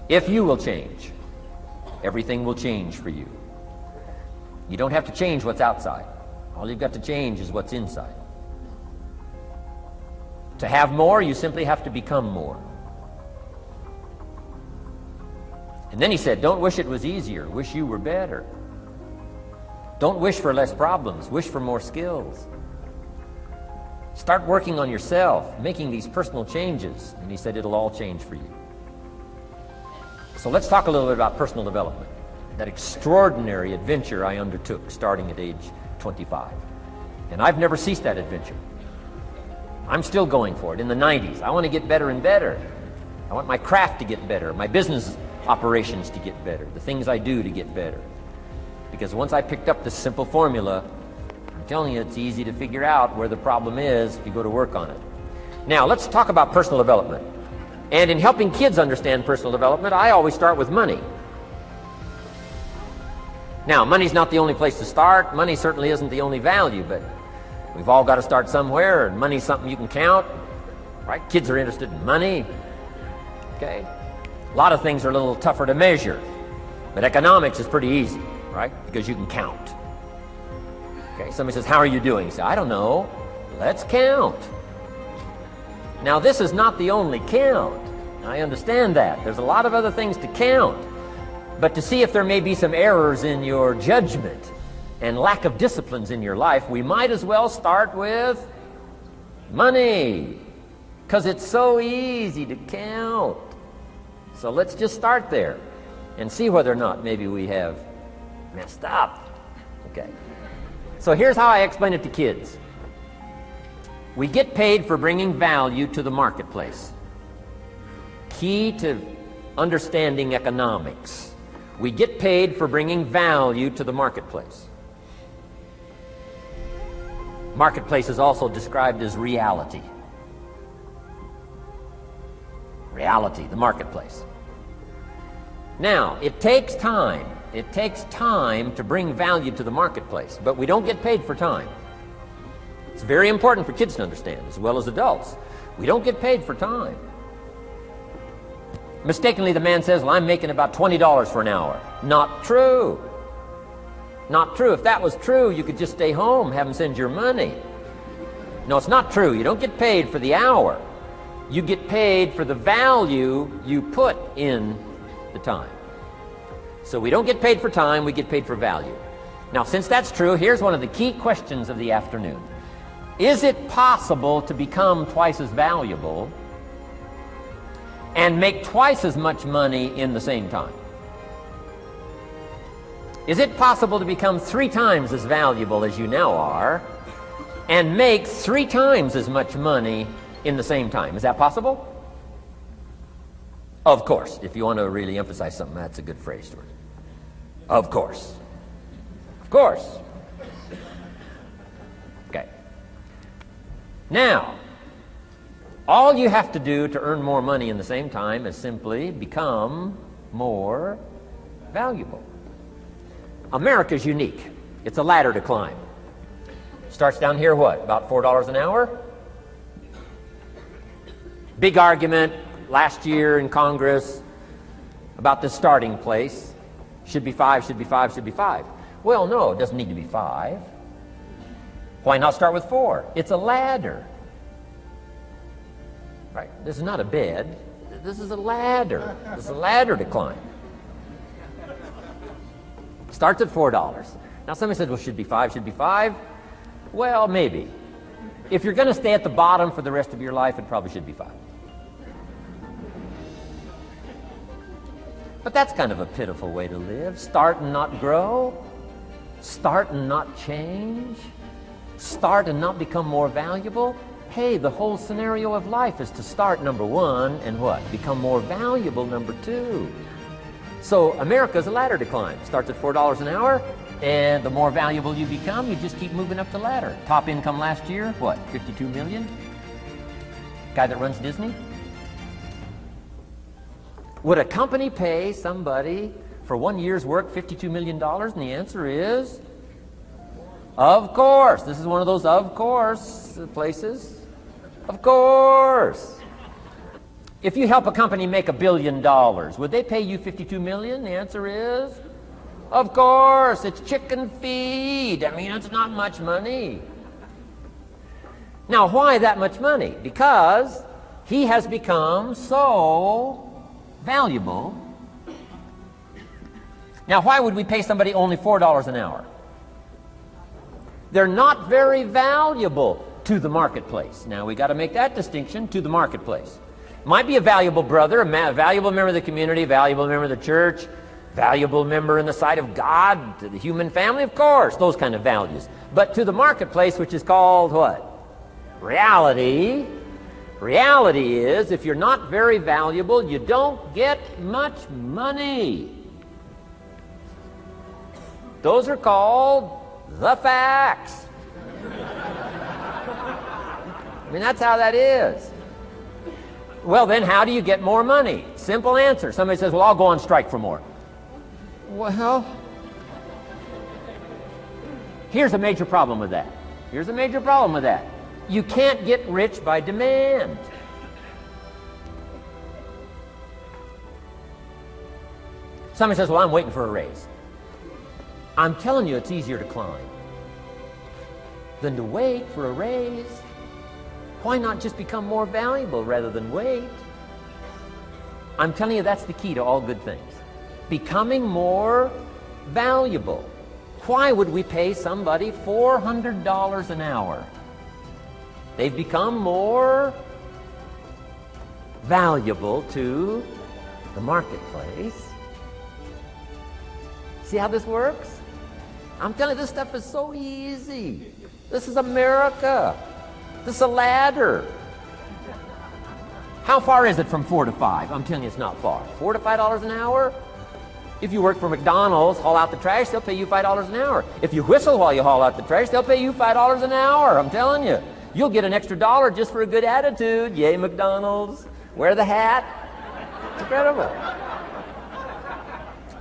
If you will change, everything will change for you. You don't have to change what's outside. All you've got to change is what's inside. To have more, you simply have to become more. And then he said, don't wish it was easier. Wish you were better. Don't wish for less problems. Wish for more skills. Start working on yourself, making these personal changes. And he said, it'll all change for you. So let's talk a little bit about personal development. That extraordinary adventure I undertook starting at age 25. And I've never ceased that adventure. I'm still going for it in the 90s. I want to get better and better. I want my craft to get better, my business operations to get better, the things I do to get better. Because once I picked up this simple formula, I'm telling you, it's easy to figure out where the problem is if you go to work on it. Now, let's talk about personal development. And in helping kids understand personal development, I always start with money. Now, money's not the only place to start. Money certainly isn't the only value, but we've all got to start somewhere, and money's something you can count, right? Kids are interested in money, okay? A lot of things are a little tougher to measure, but economics is pretty easy, right? Because you can count. Okay, somebody says, how are you doing? You say, I don't know. Let's count. Now, this is not the only count. I understand that. There's a lot of other things to count. But to see if there may be some errors in your judgment and lack of disciplines in your life, we might as well start with money, because it's so easy to count. So let's just start there and see whether or not maybe we have messed up. Okay. So here's how I explain it to kids. We get paid for bringing value to the marketplace. Key to understanding economics. We get paid for bringing value to the marketplace. Marketplace is also described as reality. Reality, the marketplace. Now, it takes time. It takes time to bring value to the marketplace, but we don't get paid for time. It's very important for kids to understand, as well as adults. We don't get paid for time. Mistakenly, the man says, well, I'm making about $20 for an hour. Not true. Not true. If that was true, you could just stay home, have them send your money. No, it's not true. You don't get paid for the hour. You get paid for the value you put in the time. So we don't get paid for time, we get paid for value. Now, since that's true, here's one of the key questions of the afternoon. Is it possible to become twice as valuable and make twice as much money in the same time? Is it possible to become 3 times as valuable as you now are and make 3 times as much money in the same time? Is that possible? Of course. If you want to really emphasize something, that's a good phrase for it. Of course. Of course. Okay. Now, all you have to do to earn more money in the same time is simply become more valuable. America's unique. It's a ladder to climb. Starts down here, what, about $4 an hour? Big argument last year in Congress about the starting place. Should be 5, should be 5, should be 5. Well, no, it doesn't need to be 5. Why not start with 4? It's a ladder. Right? This is not a bed. This is a ladder. This is a ladder to climb. Starts at $4. Now somebody said, well, should be 5, should be 5. Well, maybe. If you're going to stay at the bottom for the rest of your life, it probably should be 5. But that's kind of a pitiful way to live. Start and not grow. Start and not change. Start and not become more valuable. Hey, the whole scenario of life is to start, number 1, and what? Become more valuable, number 2. So America's a ladder to climb. Starts at $4 an hour, and the more valuable you become, you just keep moving up the ladder. Top income last year, what, 52 million? Guy that runs Disney? Would a company pay somebody for 1 year's work $52 million? And the answer is, of course. This is one of those of course places. Of course. If you help a company make $1 billion, would they pay you $52 million? The answer is, of course, it's chicken feed. I mean, it's not much money. Now, why that much money? Because he has become so valuable. Now, why would we pay somebody only $4 an hour? They're not very valuable to the marketplace. Now, we got to make that distinction, to the marketplace. Might be a valuable brother, a valuable member of the community, valuable member of the church, valuable member in the sight of God, to the human family, of course, those kind of values. But to the marketplace, which is called what? Reality. Reality is, if you're not very valuable, you don't get much money. Those are called the facts. I mean, that's how that is. Well, then how do you get more money? Simple answer. Somebody says, well, I'll go on strike for more. Well, here's a major problem with that. Here's a major problem with that. You can't get rich by demand. Somebody says, well, I'm waiting for a raise. I'm telling you, it's easier to climb than to wait for a raise. Why not just become more valuable rather than wait? I'm telling you, that's the key to all good things. Becoming more valuable. Why would we pay somebody $400 an hour? They've become more valuable to the marketplace. See how this works? I'm telling you, this stuff is so easy. This is America. This is a ladder. How far is it from 4 to 5? I'm telling you, it's not far. $4 to $5 an hour? If you work for McDonald's, haul out the trash, they'll pay you $5 an hour. If you whistle while you haul out the trash, they'll pay you $5 an hour. I'm telling you. You'll get an extra $1 just for a good attitude. Yay, McDonald's. Wear the hat. It's incredible.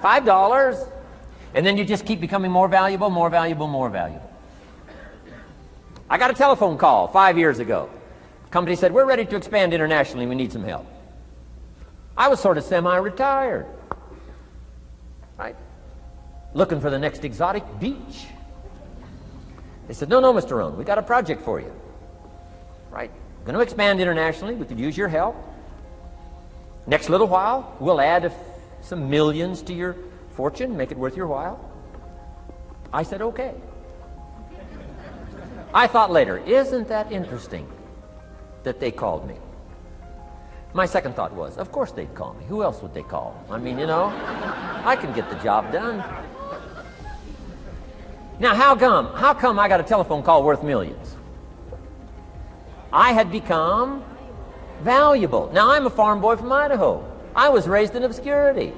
$5. And then you just keep becoming more valuable, more valuable, more valuable. I got a telephone call 5 years ago. The company said, we're ready to expand internationally. We need some help. I was sort of semi-retired. Right? Looking for the next exotic beach. They said, no, Mr. Rohn, we got a project for you. Right? Going to expand internationally. We could use your help. Next little while, we'll add some millions to your fortune, make it worth your while. I said, okay. I thought later, isn't that interesting that they called me? My second thought was, of course they'd call me. Who else would they call? I mean, you know, I can get the job done. Now, how come I got a telephone call worth millions? I had become valuable. Now, I'm a farm boy from Idaho. I was raised in obscurity.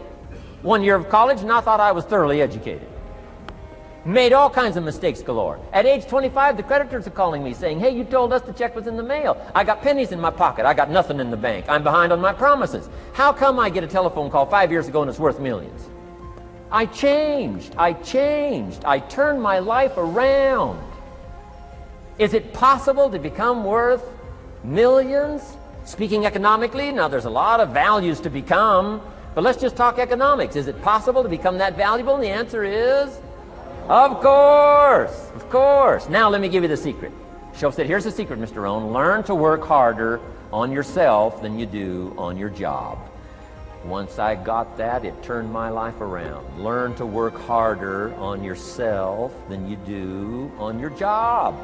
1 year of college, and I thought I was thoroughly educated. Made all kinds of mistakes galore. At age 25, the creditors are calling me saying, hey, you told us the check was in the mail. I got pennies in my pocket. I got nothing in the bank. I'm behind on my promises. How come I get a telephone call 5 years ago and it's worth millions? I changed. I turned my life around. Is it possible to become worth millions? Speaking economically, now there's a lot of values to become, but let's just talk economics. Is it possible to become that valuable? And the answer is, of course, of course. Now let me give you the secret. Shoaff said, here's the secret, Mr. Rohn. Learn to work harder on yourself than you do on your job. Once I got that, it turned my life around. Learn to work harder on yourself than you do on your job.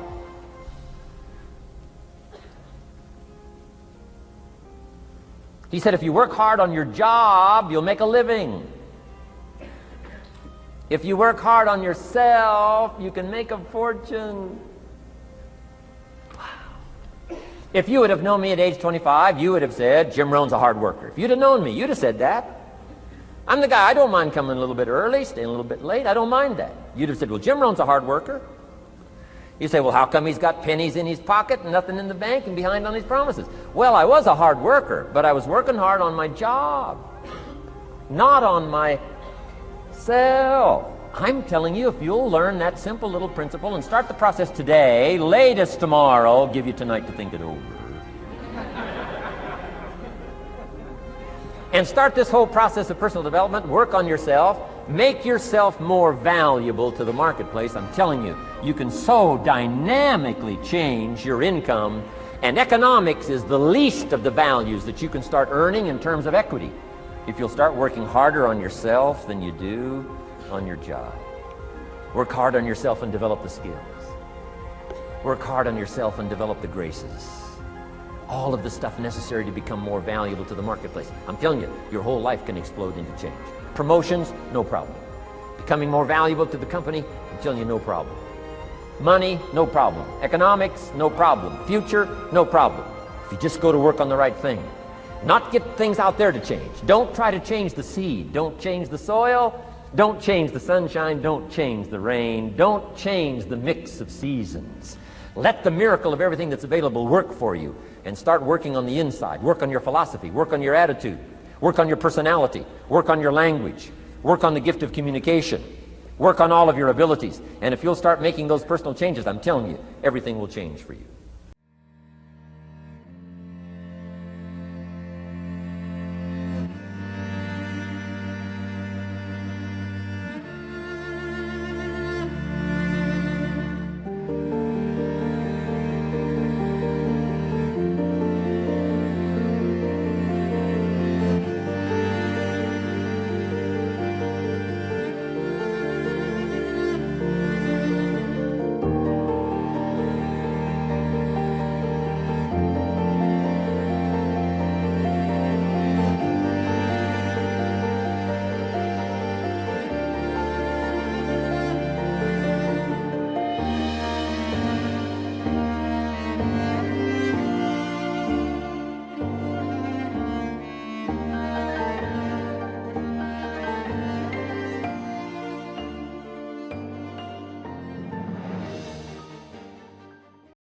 He said, if you work hard on your job, you'll make a living. If you work hard on yourself, you can make a fortune. Wow. If you would have known me at age 25, you would have said, Jim Rohn's a hard worker. If you'd have known me, you'd have said that. I'm the guy, I don't mind coming a little bit early, staying a little bit late. I don't mind that. You'd have said, well, Jim Rohn's a hard worker. You say, well, how come he's got pennies in his pocket and nothing in the bank and behind on his promises? Well, I was a hard worker, but I was working hard on my job, not on myself. I'm telling you, if you'll learn that simple little principle and start the process today, latest tomorrow, give you tonight to think it over. and start this whole process of personal development, work on yourself, make yourself more valuable to the marketplace, I'm telling you, you can so dynamically change your income, and economics is the least of the values that you can start earning in terms of equity if you'll start working harder on yourself than you do on your job. Work hard on yourself and develop the skills. Work hard on yourself and develop the graces. All of the stuff necessary to become more valuable to the marketplace. I'm telling you, your whole life can explode into change. Promotions, no problem. Becoming more valuable to the company, I'm telling you, no problem. Money, no problem. Economics, no problem. Future, no problem. If you just go to work on the right thing. Not get things out there to change. Don't try to change the seed. Don't change the soil. Don't change the sunshine. Don't change the rain. Don't change the mix of seasons. Let the miracle of everything that's available work for you, and start working on the inside. Work on your philosophy. Work on your attitude. Work on your personality. Work on your language. Work on the gift of communication. Work on all of your abilities. And if you'll start making those personal changes, I'm telling you, everything will change for you.